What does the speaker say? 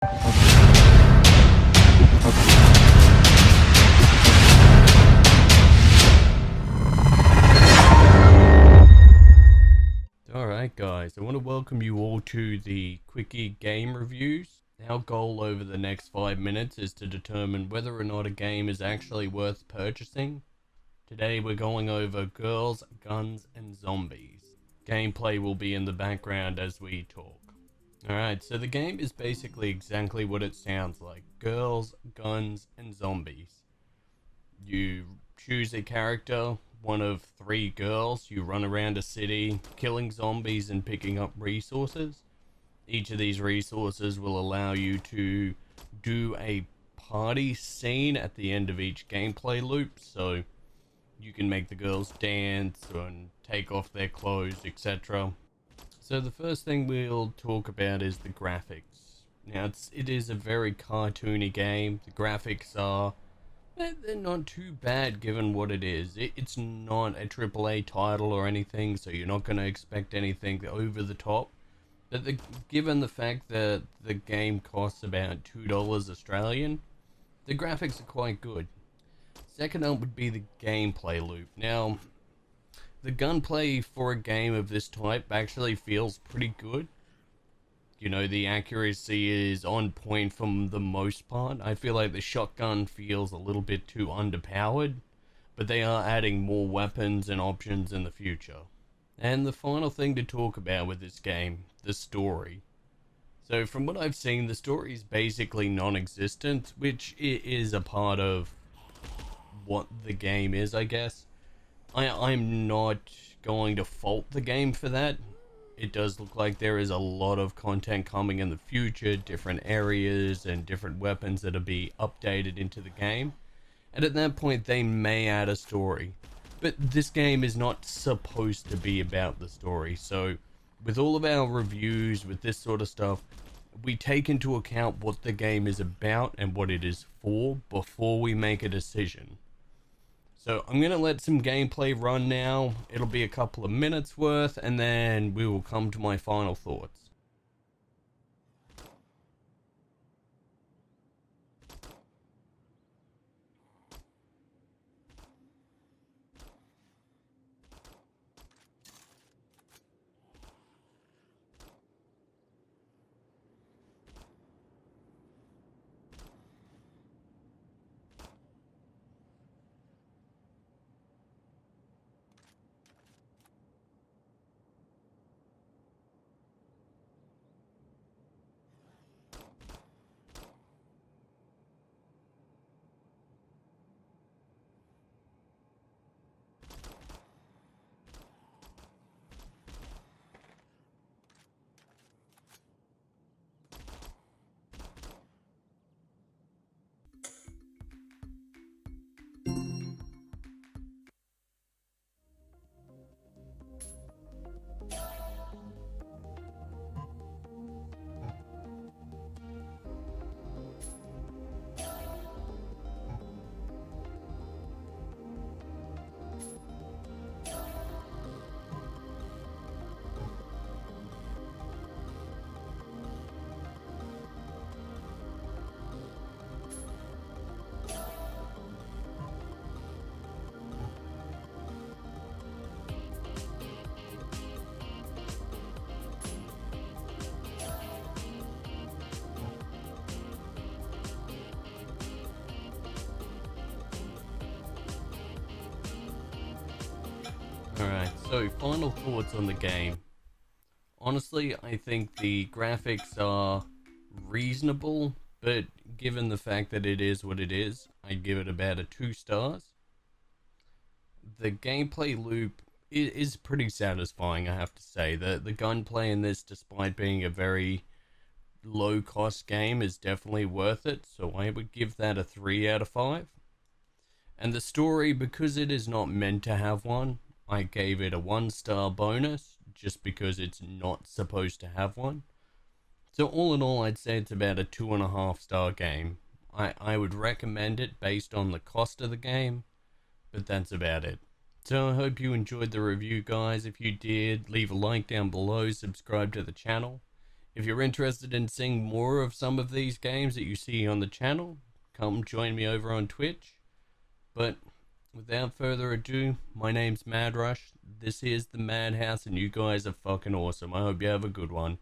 Alright guys, I want to welcome you all to the Quicky game reviews. Our goal over the next 5 minutes is to determine whether or not a game is actually worth purchasing. Today we're going over Girls, Guns and Zombies. Gameplay will be in the background as we talk. Alright, so the game is basically exactly what it sounds like. Girls, guns and zombies. You choose a character, one of 3 girls. You run around a city killing zombies and picking up resources. Each of these resources will allow you to do a party scene at the end of each gameplay loop, so you can make the girls dance and take off their clothes, etc. So the first thing we'll talk about is the graphics. Now it is a very cartoony game. The graphics are they're not too bad given what it is. It's not a AAA title or anything, so you're not going to expect anything over the top. But given the fact that the game costs about $2 Australian, the graphics are quite good. Second up would be the gameplay loop. Now, the gunplay for a game of this type actually feels pretty good. You know, the accuracy is on point for the most part. I feel like the shotgun feels a little bit too underpowered, but they are adding more weapons and options in the future. And the final thing to talk about with this game, the story. So from what I've seen, the story is basically non-existent, which is a part of what the game is, I guess. I'm not going to fault the game for that. It does look like there is a lot of content coming in the future, different areas and different weapons that'll be updated into the game. And at that point, they may add a story. But this game is not supposed to be about the story. So with all of our reviews, with this sort of stuff, we take into account what the game is about and what it is for before we make a decision. So I'm going to let some gameplay run now. It'll be a couple of minutes worth, and then we will come to my final thoughts. Alright, so final thoughts on the game. Honestly, I think the graphics are reasonable, but given the fact that it is what it is, I'd give it about a 2 stars. The gameplay loop is pretty satisfying, I have to say. The gunplay in this, despite being a very low cost game, is definitely worth it, so I would give that a 3 out of 5. And the story, because it is not meant to have one, I gave it a 1-star bonus, just because it's not supposed to have one. So all in all, I'd say it's about a 2.5-star game. I would recommend it based on the cost of the game, but that's about it. So I hope you enjoyed the review, guys. If you did, leave a like down below, subscribe to the channel. If you're interested in seeing more of some of these games that you see on the channel, come join me over on Twitch. But without further ado, my name's Mad Rush. This is the Madhouse, and you guys are fucking awesome. I hope you have a good one.